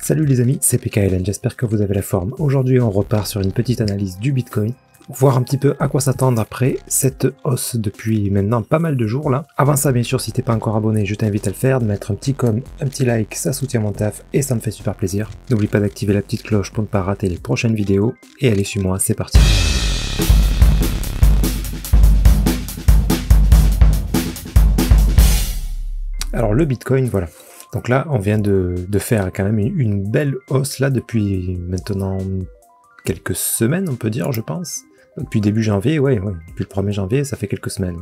Salut les amis, c'est PKLN, j'espère que vous avez la forme. Aujourd'hui on repart sur une petite analyse du Bitcoin, voir un petit peu à quoi s'attendre après cette hausse depuis maintenant pas mal de jours là. Avant ça bien sûr, si t'es pas encore abonné, je t'invite à le faire, de mettre un petit com, un petit like, ça soutient mon taf et ça me fait super plaisir. N'oublie pas d'activer la petite cloche pour ne pas rater les prochaines vidéos, et allez suis-moi, c'est parti. Alors le Bitcoin, voilà. Donc là, on vient de faire quand même une belle hausse là depuis maintenant quelques semaines, on peut dire, je pense. Depuis début janvier, ouais, depuis le 1er janvier, ça fait quelques semaines.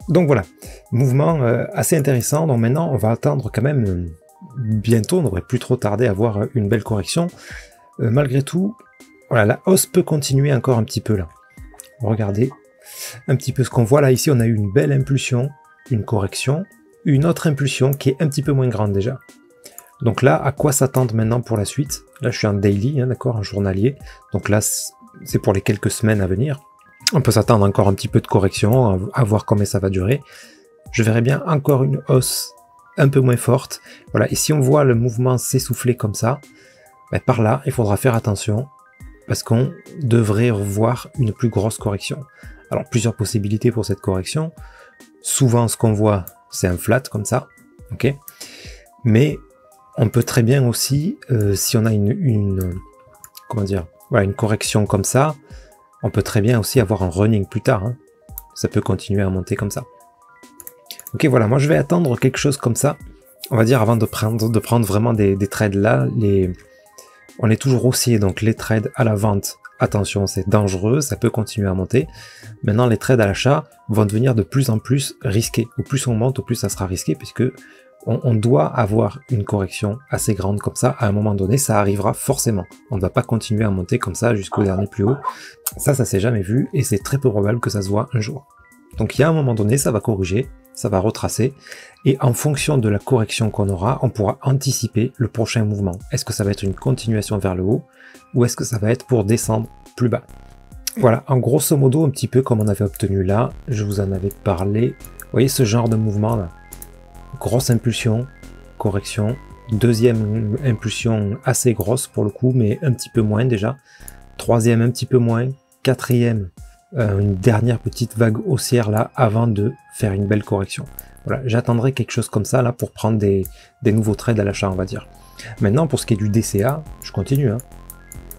Donc voilà, mouvement assez intéressant. Donc maintenant, on va attendre quand même bientôt, on ne devrait plus trop tarder à voir une belle correction. Malgré tout, voilà, la hausse peut continuer encore un petit peu là. Regardez un petit peu ce qu'on voit là. Ici, on a eu une belle impulsion, une correction. Une autre impulsion qui est un petit peu moins grande déjà. Donc là, à quoi s'attendre maintenant pour la suite? Là, je suis en daily, hein, d'accord, en journalier. Donc là, c'est pour les quelques semaines à venir. On peut s'attendre encore un petit peu de correction, à voir combien ça va durer. Je verrai bien encore une hausse un peu moins forte. Voilà, et si on voit le mouvement s'essouffler comme ça, ben par là, il faudra faire attention, parce qu'on devrait revoir une plus grosse correction. Alors, plusieurs possibilités pour cette correction. Souvent, ce qu'on voit, c'est un flat comme ça, ok. Mais on peut très bien aussi, si on a comment dire, voilà, une correction comme ça, on peut très bien aussi avoir un running plus tard. Hein. Ça peut continuer à monter comme ça. Ok, voilà, moi je vais attendre quelque chose comme ça. On va dire avant de prendre vraiment des trades là. On est toujours haussier, donc les trades à la vente. Attention, c'est dangereux, ça peut continuer à monter. Maintenant, les trades à l'achat vont devenir de plus en plus risqués. Au plus on monte, au plus ça sera risqué, puisque on doit avoir une correction assez grande comme ça. À un moment donné, ça arrivera forcément. On ne va pas continuer à monter comme ça jusqu'au dernier plus haut. Ça s'est jamais vu, et c'est très peu probable que ça se voit un jour. Donc il y a un moment donné, ça va corriger, ça va retracer, et en fonction de la correction qu'on aura, on pourra anticiper le prochain mouvement. Est-ce que ça va être une continuation vers le haut, ou est-ce que ça va être pour descendre plus bas? Voilà, en grosso modo, un petit peu comme on avait obtenu là, je vous en avais parlé. Vous voyez ce genre de mouvement là? Grosse impulsion, correction, deuxième impulsion assez grosse pour le coup, mais un petit peu moins déjà. Troisième un petit peu moins, quatrième, une dernière petite vague haussière là avant de faire une belle correction. Voilà, j'attendrai quelque chose comme ça là pour prendre des nouveaux trades à l'achat, on va dire. Maintenant, pour ce qui est du DCA, je continue. Hein.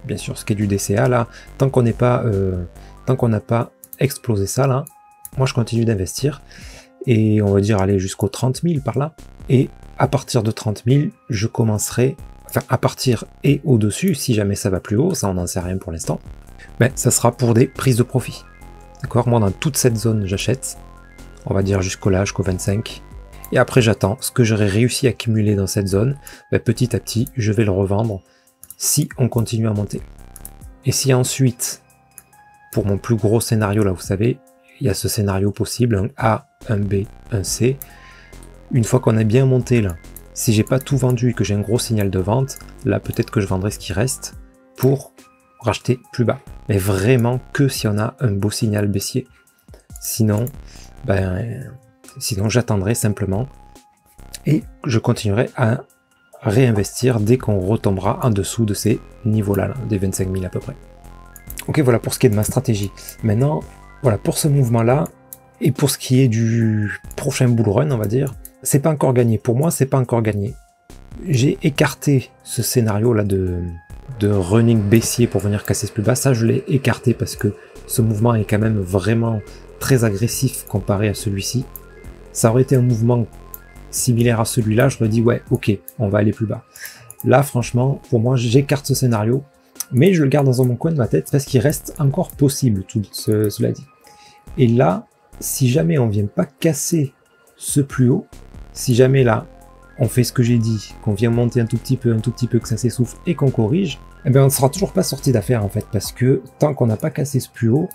Bien sûr, ce qui est du DCA là, tant qu'on n'a pas explosé ça là, moi je continue d'investir. Et on va dire aller jusqu'aux 30 000 par là. Et à partir de 30 000, je commencerai, enfin à partir et au-dessus, si jamais ça va plus haut, ça on n'en sait rien pour l'instant, mais ça sera pour des prises de profit. D'accord? Moi dans toute cette zone, j'achète, on va dire jusqu'au 25. Et après j'attends ce que j'aurai réussi à accumuler dans cette zone, petit à petit, je vais le revendre si on continue à monter. Et si ensuite, pour mon plus gros scénario là, vous savez, il y a ce scénario possible, un A, un B, un C. Une fois qu'on a bien monté là, si j'ai pas tout vendu et que j'ai un gros signal de vente, là peut-être que je vendrai ce qui reste pour racheter plus bas. Mais vraiment que si on a un beau signal baissier. Sinon, sinon j'attendrai simplement et je continuerai à réinvestir dès qu'on retombera en dessous de ces niveaux-là, là, des 25 000 à peu près. Ok, voilà pour ce qui est de ma stratégie. Maintenant, voilà, pour ce mouvement-là, et pour ce qui est du prochain bull run, on va dire, c'est pas encore gagné. Pour moi, c'est pas encore gagné. J'ai écarté ce scénario-là de running baissier pour venir casser ce plus bas. Ça, je l'ai écarté parce que ce mouvement est quand même vraiment très agressif comparé à celui-ci. Ça aurait été un mouvement similaire à celui-là, je me dis ouais, ok, on va aller plus bas. Là, franchement, pour moi, j'écarte ce scénario, mais je le garde dans mon coin de ma tête parce qu'il reste encore possible, tout cela dit. Et là, si jamais on vient pas casser ce plus haut, si jamais là, on fait ce que j'ai dit, qu'on vient monter un tout petit peu, que ça s'essouffle et qu'on corrige, eh bien on ne sera toujours pas sorti d'affaire en fait, parce que tant qu'on n'a pas cassé ce plus haut,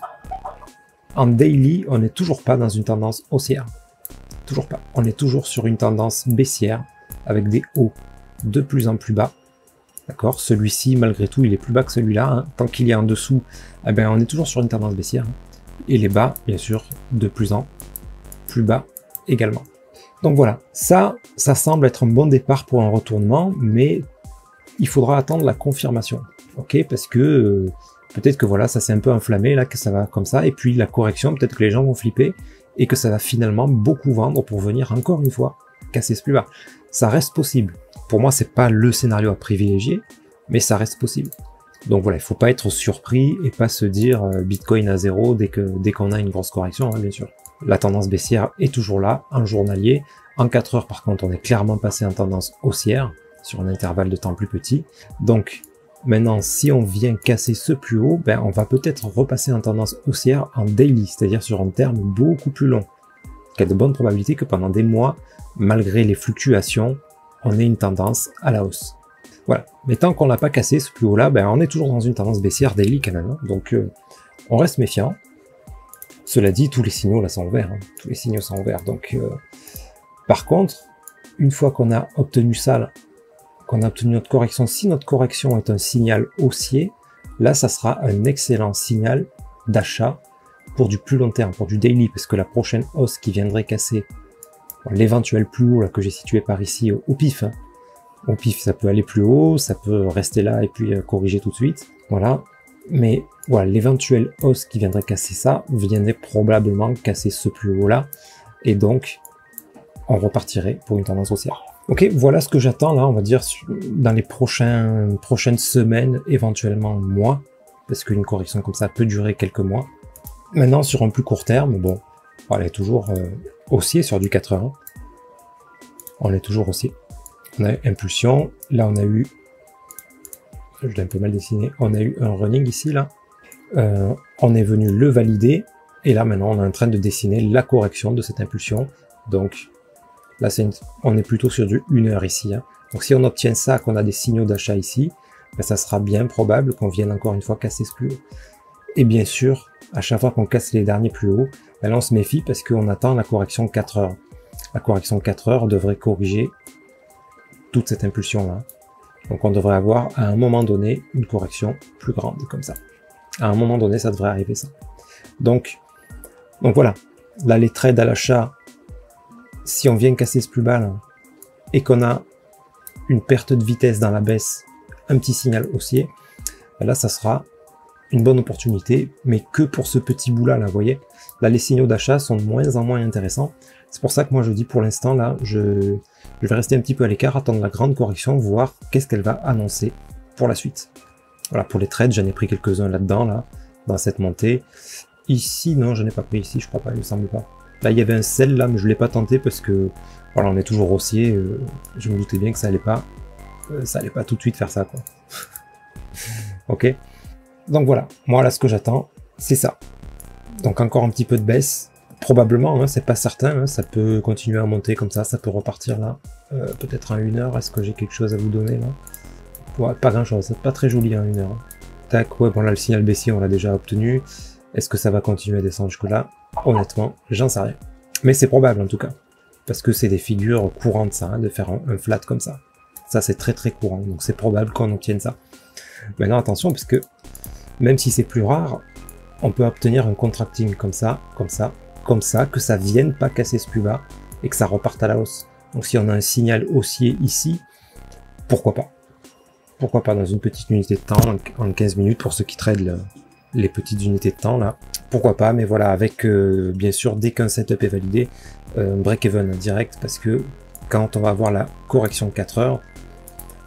en daily, on n'est toujours pas dans une tendance haussière. Toujours pas. On est toujours sur une tendance baissière, avec des hauts de plus en plus bas. D'accord? Celui-ci, malgré tout, il est plus bas que celui-là. Hein. Tant qu'il est en dessous, eh bien, on est toujours sur une tendance baissière. Hein. Et les bas, bien sûr, de plus en plus bas également. Donc voilà, ça semble être un bon départ pour un retournement, mais il faudra attendre la confirmation, ok, parce que peut-être que voilà, ça s'est un peu enflammé, là, que ça va comme ça, et puis la correction, peut-être que les gens vont flipper, et que ça va finalement beaucoup vendre pour venir encore une fois casser ce plus bas. Ça reste possible. Pour moi, c'est pas le scénario à privilégier, mais ça reste possible. Donc voilà, il faut pas être surpris et pas se dire Bitcoin à zéro dès qu'on a une grosse correction, hein, bien sûr. La tendance baissière est toujours là, en journalier. En 4 heures, par contre, on est clairement passé en tendance haussière, sur un intervalle de temps plus petit. Donc, maintenant, si on vient casser ce plus haut, ben, on va peut-être repasser en tendance haussière en daily, c'est-à-dire sur un terme beaucoup plus long. Il y a de bonnes probabilités que pendant des mois, malgré les fluctuations, on ait une tendance à la hausse. Voilà. Mais tant qu'on n'a pas cassé ce plus haut-là, ben, on est toujours dans une tendance baissière daily quand même. Hein. Donc, on reste méfiant. Cela dit, tous les signaux là sont ouverts. Hein. Tous les signaux sont ouverts. Donc, par contre, une fois qu'on a obtenu ça, là, qu'on a obtenu notre correction, si notre correction est un signal haussier, là, ça sera un excellent signal d'achat pour du plus long terme, pour du daily, parce que la prochaine hausse qui viendrait casser l'éventuel plus haut là, que j'ai situé par ici au pif, hein. Au pif, ça peut aller plus haut, ça peut rester là et puis corriger tout de suite, voilà. Mais voilà, l'éventuelle hausse qui viendrait casser ça viendrait probablement casser ce plus haut là, et donc on repartirait pour une tendance haussière. Ok, voilà ce que j'attends là, on va dire, dans les prochaines semaines, éventuellement mois, parce qu'une correction comme ça peut durer quelques mois. Maintenant, sur un plus court terme, bon, on est toujours haussier sur du 4 heures. Hein. On est toujours haussier. On a impulsion, là on a eu, je l'ai un peu mal dessiné, on a eu un running ici, là. On est venu le valider, et là maintenant on est en train de dessiner la correction de cette impulsion. Donc, là, on est plutôt sur du 1 heure ici. Hein. Donc si on obtient ça, qu'on a des signaux d'achat ici, ben, ça sera bien probable qu'on vienne encore une fois casser ce plus haut. Et bien sûr, à chaque fois qu'on casse les derniers plus hauts, ben là on se méfie parce qu'on attend la correction 4 heures. La correction 4 heures devrait corriger toute cette impulsion-là. Donc on devrait avoir à un moment donné une correction plus grande comme ça. À un moment donné, ça devrait arriver ça. Donc voilà, là les trades à l'achat, si on vient casser ce plus bas là, et qu'on a une perte de vitesse dans la baisse, un petit signal haussier, là ça sera une bonne opportunité, mais que pour ce petit bout là, vous voyez. Là les signaux d'achat sont de moins en moins intéressants. C'est pour ça que moi je dis pour l'instant là, je vais rester un petit peu à l'écart, attendre la grande correction, voir qu'est-ce qu'elle va annoncer pour la suite. Voilà, pour les trades, j'en ai pris quelques-uns là-dedans, là, dans cette montée. Ici, non, je n'ai pas pris ici, je crois pas, il me semble pas. Là, il y avait un sell là, mais je l'ai pas tenté parce que, voilà, on est toujours haussier, je me doutais bien que ça allait pas tout de suite faire ça, quoi. Ok. Donc voilà, moi là, ce que j'attends, c'est ça. Donc encore un petit peu de baisse, probablement, hein, c'est pas certain, hein, ça peut continuer à monter comme ça peut repartir là, peut-être en 1 heure. Est-ce que j'ai quelque chose à vous donner là? Ouais, pas grand chose, c'est pas très joli en 1 heure. Hein. Tac, ouais, bon là le signal baissier on l'a déjà obtenu. Est-ce que ça va continuer à descendre jusque là? Honnêtement, j'en sais rien. Mais c'est probable en tout cas, parce que c'est des figures courantes ça, hein, de faire un flat comme ça. Ça c'est très très courant, donc c'est probable qu'on obtienne ça. Maintenant attention, parce que même si c'est plus rare, on peut obtenir un contracting comme ça, que ça vienne pas casser ce plus bas, et que ça reparte à la hausse. Donc si on a un signal haussier ici, pourquoi pas? Pourquoi pas dans une petite unité de temps, en 15 minutes, pour ceux qui tradent les petites unités de temps, là. Pourquoi pas, mais voilà, avec, bien sûr, dès qu'un setup est validé, break-even direct, parce que quand on va avoir la correction 4 heures,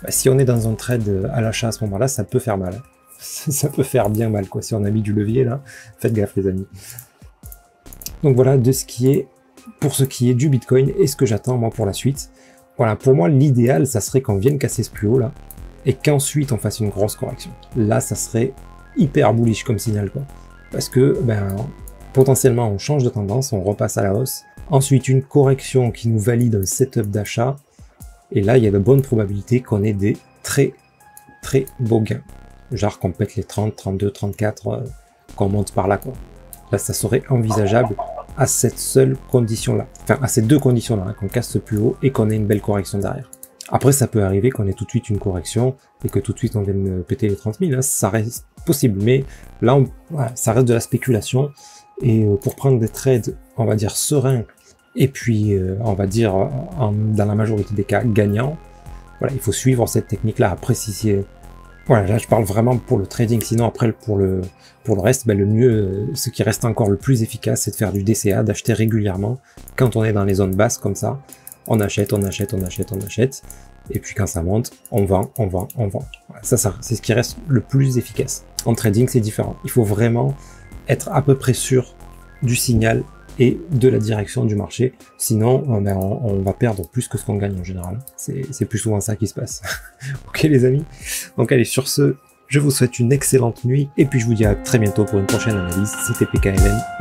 bah, si on est dans un trade à l'achat à ce moment-là, ça peut faire mal. Hein. Ça peut faire bien mal, quoi. Si on a mis du levier, là, faites gaffe, les amis. Donc voilà, pour ce qui est du Bitcoin, et ce que j'attends, moi, pour la suite. Voilà, pour moi, l'idéal, ça serait qu'on vienne casser ce plus haut, là, et qu'ensuite on fasse une grosse correction. Là, ça serait hyper bullish comme signal, quoi. Parce que, ben, potentiellement, on change de tendance, on repasse à la hausse. Ensuite, une correction qui nous valide un setup d'achat. Et là, il y a de bonnes probabilités qu'on ait des très, très beaux gains. Genre qu'on pète les 30, 32, 34, qu'on monte par là, quoi. Là, ça serait envisageable à cette seule condition-là. Enfin, à ces deux conditions-là, hein, qu'on casse plus haut et qu'on ait une belle correction derrière. Après, ça peut arriver qu'on ait tout de suite une correction et que tout de suite on vienne péter les 30 000. Hein, ça reste possible, mais là, voilà, ça reste de la spéculation. Et pour prendre des trades, on va dire sereins, et puis on va dire dans la majorité des cas gagnants, voilà, il faut suivre cette technique-là. Après, si c'est... Voilà, là je parle vraiment pour le trading, sinon après pour le reste, ben, le mieux, ce qui reste encore le plus efficace, c'est de faire du DCA, d'acheter régulièrement. Quand on est dans les zones basses comme ça, on achète, on achète, on achète, on achète, et puis quand ça monte, on vend, on vend, on vend. Voilà, ça c'est ce qui reste le plus efficace. En trading, c'est différent. Il faut vraiment être à peu près sûr du signal et de la direction du marché, sinon ben, on va perdre plus que ce qu'on gagne en général. C'est plus souvent ça qui se passe. Ok les amis, donc allez, sur ce, je vous souhaite une excellente nuit, et puis je vous dis à très bientôt pour une prochaine analyse. C'était PKMN.